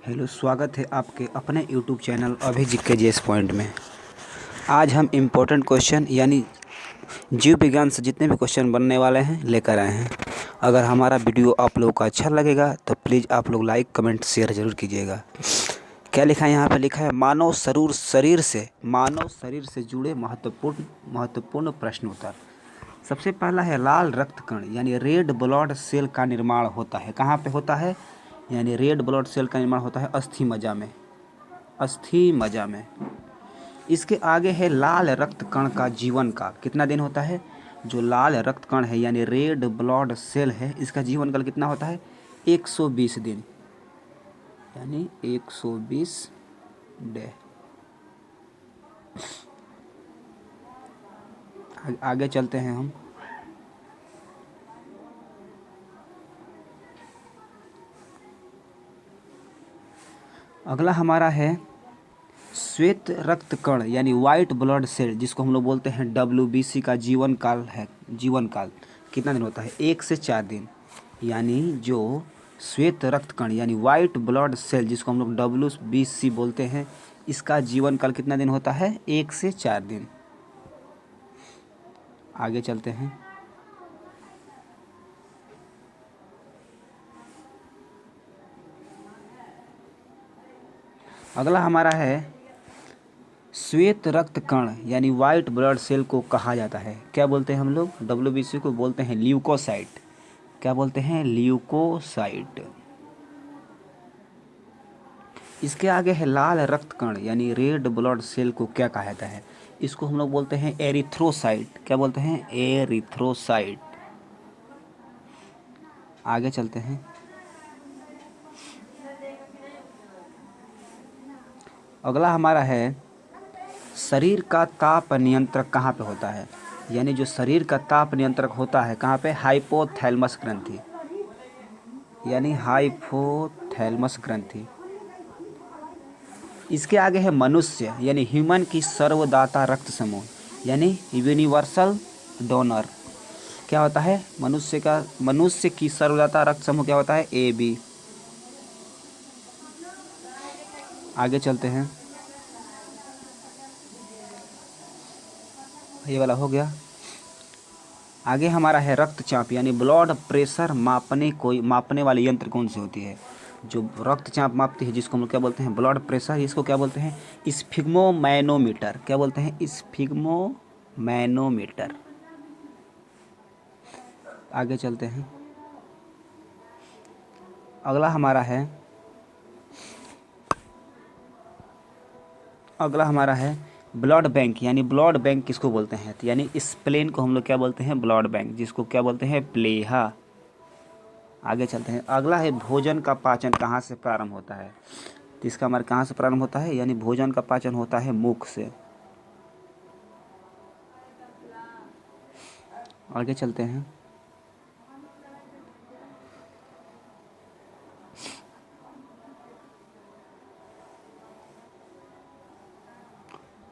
Hello, स्वागत है आपके अपने यूट्यूब चैनल अभिजीत के जीएस पॉइंट में। आज हम इम्पोर्टेंट क्वेश्चन यानी जीव विज्ञान से जितने भी क्वेश्चन बनने वाले हैं लेकर आए हैं। अगर हमारा वीडियो आप लोगों को अच्छा लगेगा तो प्लीज़ आप लोग लाइक कमेंट शेयर ज़रूर कीजिएगा। क्या लिखा है यहाँ पे? लिखा है मानव शरीर से जुड़े महत्वपूर्ण प्रश्न उत्तर। सबसे पहला है लाल रक्त कण यानी रेड ब्लड सेल का निर्माण होता है। कहाँ पे होता है? यानी रेड ब्लड सेल का निर्माण होता है अस्थि मज्जा में। इसके आगे है लाल रक्त कण का जीवन काल कितना दिन होता है? जो लाल रक्त कण है यानी रेड ब्लड सेल है, इसका जीवन काल कितना होता है? 120 दिन यानी 120 डे। आगे चलते हैं हम। अगला हमारा है श्वेत रक्त कण यानी वाइट ब्लड सेल, जिसको हम लोग बोलते हैं WBC का जीवन काल कितना दिन होता है? 1 से 4 दिन। यानी जो श्वेत रक्त कण यानी वाइट ब्लड सेल, जिसको हम लोग WBC बोलते हैं, इसका जीवन काल कितना दिन होता है? 1 से 4 दिन। आगे चलते हैं। अगला हमारा है श्वेत रक्त कण यानी वाइट ब्लड सेल को कहा जाता है, क्या बोलते हैं हम लोग? WBC को बोलते हैं ल्यूकोसाइट। क्या बोलते हैं? ल्यूकोसाइट। इसके आगे है लाल रक्त कण यानी रेड ब्लड सेल को क्या कहा जाता है? इसको हम लोग बोलते हैं एरिथ्रोसाइट। क्या बोलते हैं? एरिथ्रोसाइट। आगे चलते हैं। अगला हमारा है शरीर का ताप नियंत्रक कहाँ पे होता है? यानी जो शरीर का ताप नियंत्रक होता है कहाँ पे? हाइपोथैलेमस ग्रंथि यानी हाइपोथैलेमस ग्रंथि। इसके आगे है मनुष्य यानी ह्यूमन की सर्वदाता रक्त समूह यानी यूनिवर्सल डोनर। क्या होता है? मनुष्य की सर्वदाता रक्त समूह क्या होता है? AB। आगे चलते हैं। ये वाला हो गया। आगे हमारा है रक्तचाप यानी ब्लड प्रेशर मापने वाली यंत्र कौन सी होती है? जो रक्तचाप मापती है, जिसको हम लोग क्या बोलते हैं? Blood pressure. इसको क्या बोलते हैं? स्फिग्मोमैनोमीटर। क्या बोलते हैं? स्फिग्मोमैनोमीटर। आगे चलते हैं। अगला हमारा है ब्लड बैंक यानी ब्लड बैंक किसको बोलते हैं? तो यानी इस प्लेन को हम लोग क्या बोलते हैं? ब्लड बैंक, जिसको क्या बोलते हैं? प्लेहा। आगे चलते हैं। अगला है भोजन का पाचन कहाँ से प्रारंभ होता है? तो इसका हमारे कहाँ से प्रारंभ होता है? यानी भोजन का पाचन होता है मुख से। आगे चलते हैं।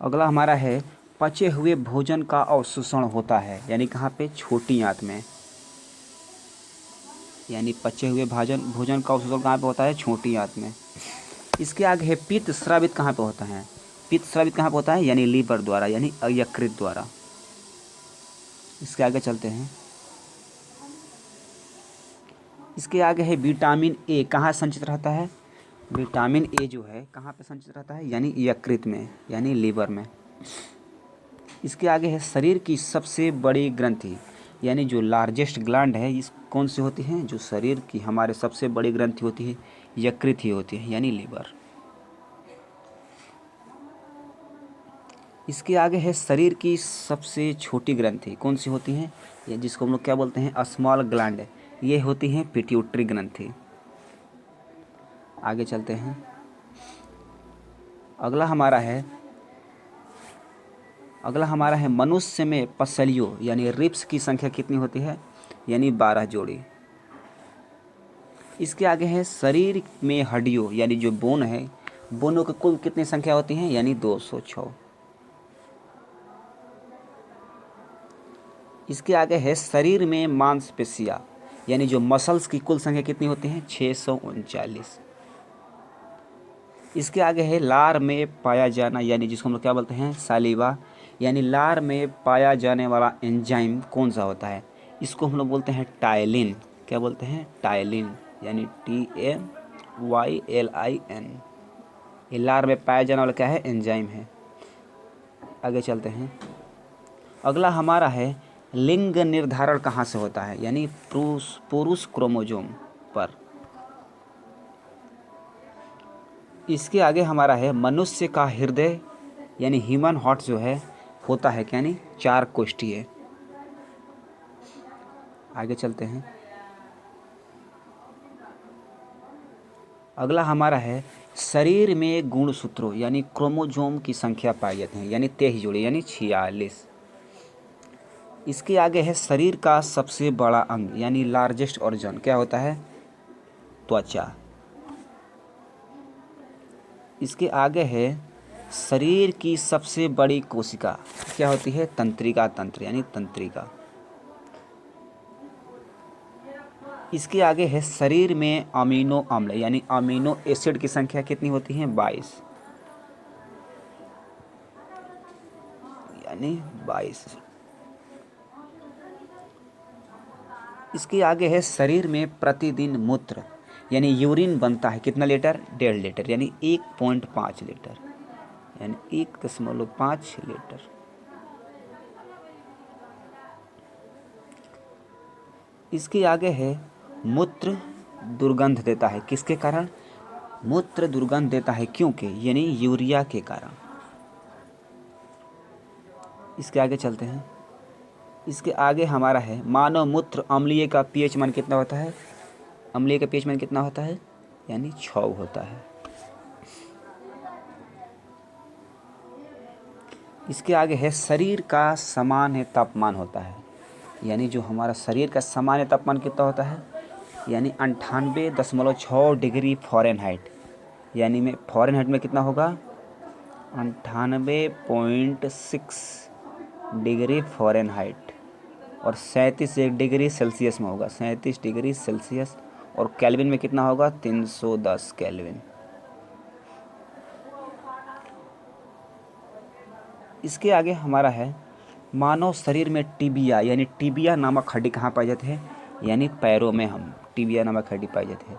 अगला हमारा है पचे हुए भोजन का अवशोषण होता है यानी कहाँ पे? छोटी आंत में। यानी पचे हुए भोजन का अवशोषण कहाँ पे होता है? छोटी आंत में। इसके आगे है पित्त स्रावित कहाँ पे होता है? पित्त स्रावित कहाँ पे होता है? यानी लीवर द्वारा यानी यकृत द्वारा। इसके आगे चलते हैं। इसके आगे है विटामिन ए कहाँ संचित रहता है? विटामिन ए जो है कहाँ पे संचित रहता है? यानी यकृत में यानी लीवर में। इसके आगे है शरीर की सबसे बड़ी ग्रंथि यानी जो लार्जेस्ट ग्लैंड है, इस कौन सी होती है? जो शरीर की हमारे सबसे बड़ी ग्रंथि होती है, यकृत ही होती है यानी लीवर। इसके आगे है शरीर की सबसे छोटी ग्रंथि कौन सी होती है? या जिसको हम लोग क्या बोलते हैं? Small gland. ये होती है पिट्यूटरी ग्रंथि। आगे चलते हैं। अगला हमारा है मनुष्य में पसलियों यानी रिब्स की संख्या कितनी होती है? यानी 12 जोड़ी। इसके आगे है शरीर में हड्डियों यानी जो बोन है, बोनों की कुल कितनी संख्या होती है? यानी 206। इसके आगे है शरीर में मांसपेशियाँ यानी जो मसल्स की कुल संख्या कितनी होती है? 639। इसके आगे है लार में पाया जाना, यानी जिसको हम लोग क्या बोलते हैं, सालिवा, यानी लार में पाया जाने वाला एंजाइम कौन सा होता है, इसको हम लोग बोलते हैं टायलिन। क्या बोलते हैं, टायलिन, यानी TAYLIN। ये लार में पाया जाने वाला क्या है, एंजाइम है। आगे चलते हैं। अगला हमारा है लिंग निर्धारण कहाँ से होता है, यानी पुरुष क्रोमोजोम पर। इसके आगे हमारा है मनुष्य का हृदय, यानी ह्यूमन हार्ट जो है होता है, यानी 4 कोष्ठीय। आगे चलते हैं। अगला हमारा है शरीर में गुणसूत्रों यानी क्रोमोजोम की संख्या पाई जाती है, यानी 23 जोड़ी, यानी 46। इसके आगे है शरीर का सबसे बड़ा अंग यानी लार्जेस्ट ऑर्गन, क्या होता है, त्वचा। इसके आगे है शरीर की सबसे बड़ी कोशिका, क्या होती है, तंत्रिका तंत्र, यानी तंत्रिका। इसके आगे है शरीर में अमीनो अम्ल यानी अमीनो एसिड की संख्या कितनी होती है, 22, यानी 22। इसके आगे है शरीर में प्रतिदिन मूत्र यानी यूरिन बनता है कितना लीटर, 1.5 लीटर, यानी 1.5 लीटर, यानी 1.5 लीटर। इसके आगे है मूत्र दुर्गंध देता है, किसके कारण, मूत्र दुर्गंध देता है क्योंकि, यानी यूरिया के कारण। इसके आगे चलते हैं। इसके आगे हमारा है मानव मूत्र अम्लीय का पीएच मान कितना होता है, अम्लीय का पीएच मान कितना होता है, यानी 6 होता है। इसके आगे है शरीर का सामान्य तापमान होता है, यानी जो हमारा शरीर का सामान्य तापमान कितना होता है, यानी 98.6 डिग्री फ़ारेनहाइट, यानी में फ़ारेनहाइट में कितना होगा, 98.6 डिग्री फ़ारेनहाइट, और 37 डिग्री सेल्सियस में होगा, 37 डिग्री सेल्सियस, और केल्विन में कितना होगा, 310 केल्विन। इसके आगे हमारा है मानव शरीर में टिबिया यानी टिबिया नामक हड्डी कहाँ पाई जाती है, यानी पैरों में हम टिबिया नामक हड्डी पाई जाती है।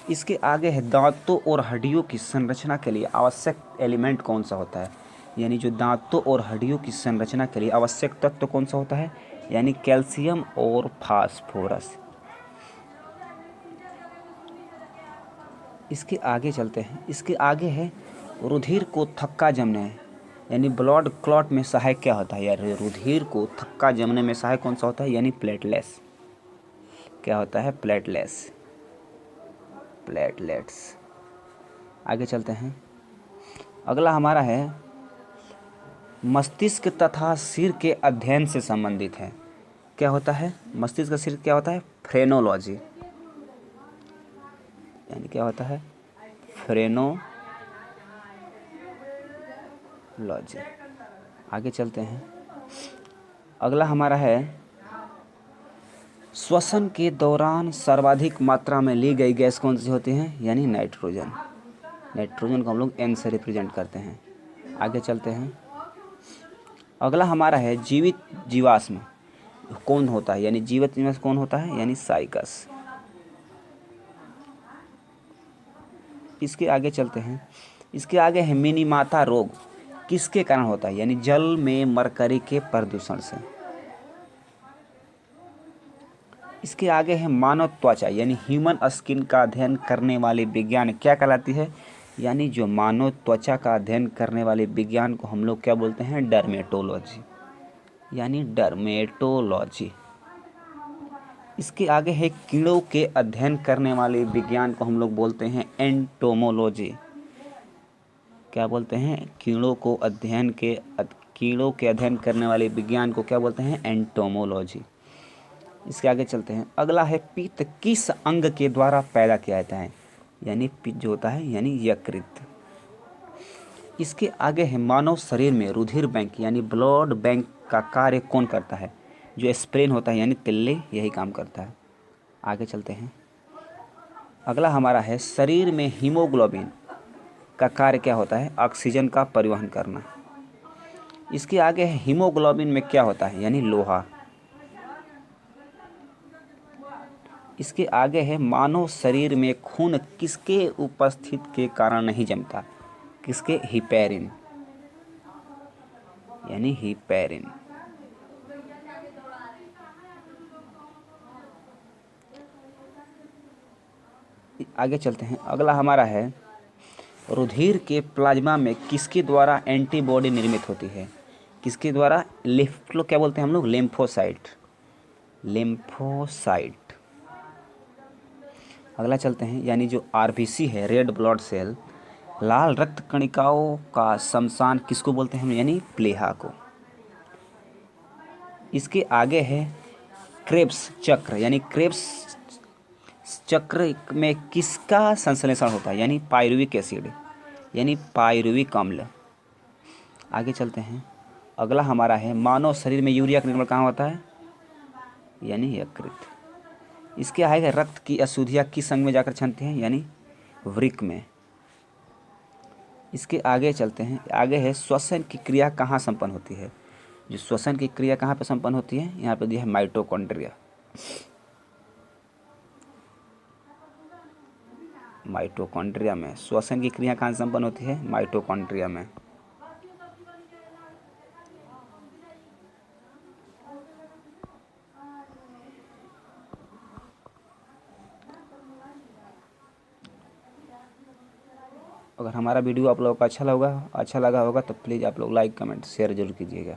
इसके आगे है दांतों और हड्डियों की संरचना के लिए आवश्यक एलिमेंट कौन सा होता है, यानी जो दांतों और हड्डियों की संरचना के लिए आवश्यक तत्व कौन सा होता है, यानी कैल्शियम और फास्फोरस। इसके आगे चलते हैं। इसके आगे है रुधिर को थक्का जमने यानी ब्लड क्लॉट में सहायक क्या होता है, यार रुधिर को थक्का जमने में सहायक कौन सा होता है, यानी प्लेटलेट्स, क्या होता है, प्लेटलेट्स। आगे चलते हैं। अगला हमारा है मस्तिष्क तथा सिर के अध्ययन से संबंधित है, क्या होता है, मस्तिष्क का सिर क्या होता है, फ्रेनोलॉजी, यानी क्या होता है, फ्रेनोलॉजी। आगे चलते हैं। अगला हमारा है श्वसन के दौरान सर्वाधिक मात्रा में ली गई गैस कौन सी होती है, यानी नाइट्रोजन। नाइट्रोजन को हम लोग N से रिप्रेजेंट करते हैं। आगे चलते हैं। अगला हमारा है जीवित जीवाश्म कौन होता है, यानी जीवित जीवाश्म कौन होता है, यानी साइकस। इसके आगे चलते हैं। इसके आगे है मिनीमाता रोग किसके कारण होता है, यानी जल में मरकरी के प्रदूषण से। इसके आगे है मानव त्वचा यानी ह्यूमन स्किन का अध्ययन करने वाले विज्ञान क्या कहलाती है, यानी जो मानव त्वचा का अध्ययन करने वाले विज्ञान को हम लोग क्या बोलते हैं, डर्मेटोलॉजी, यानी डर्मेटोलॉजी। इसके आगे है कीड़ों के अध्ययन करने वाले विज्ञान को हम लोग बोलते हैं एंटोमोलॉजी, क्या बोलते हैं, कीड़ों के अध्ययन करने वाले विज्ञान को क्या बोलते हैं, एंटोमोलॉजी। इसके आगे चलते हैं। अगला है पित्त किस अंग के द्वारा पैदा किया जाता है, यानी पित्त जो होता है, यानी यकृत। इसके आगे है मानव शरीर में रुधिर बैंक यानी ब्लड बैंक का कार्य कौन करता है, जो स्प्रेन होता है यानी तिल्ले, यही काम करता है। आगे चलते हैं। अगला हमारा है शरीर में हीमोग्लोबिन का कार्य क्या होता है? ऑक्सीजन का परिवहन करना। इसके आगे है हीमोग्लोबिन में क्या होता है? यानी लोहा। इसके आगे है मानव शरीर में खून किसके उपस्थित के कारण नहीं जमता? किसके? हिपैरिन, यानी हिपैरिन। आगे चलते हैं। अगला हमारा है रुधिर के प्लाज्मा में किसके द्वारा एंटीबॉडी निर्मित होती है? किसके द्वारा? लिम्फो, क्या बोलते हैं हम लोग? Lymphocyte, lymphocyte. अगला चलते हैं, यानी जो आरबीसी है, रेड ब्लड सेल, लाल रक्त कणिकाओं का शमशान किसको बोलते हैं? यानी प्लीहा को। इसके आगे है क्रेब्स चक्र, यानी क्रेब्स चक्र में किसका संश्लेषण होता है? यानी पायरुविक एसिड, यानी पायरुविक अम्ल। आगे चलते हैं। अगला हमारा है मानव शरीर में यूरिया का निर्माण कहाँ होता है? यानी यकृत। इसके आगे रक्त की अशुद्धियाँ किस अंग में जाकर छनती हैं? यानी वृक्क में। इसके आगे चलते हैं। आगे है श्वसन की क्रिया कहाँ संपन्न होती है? जो श्वसन की क्रिया कहाँ पे संपन्न होती है? यहाँ पे दिया है माइटोकॉन्ड्रिया। माइटोकॉन्ड्रिया में श्वसन की क्रिया कहाँ संपन्न होती है? माइटोकॉन्ड्रिया में। अगर हमारा वीडियो आप लोगों को अच्छा लगा होगा तो प्लीज़ आप लोग लाइक कमेंट शेयर जरूर कीजिएगा।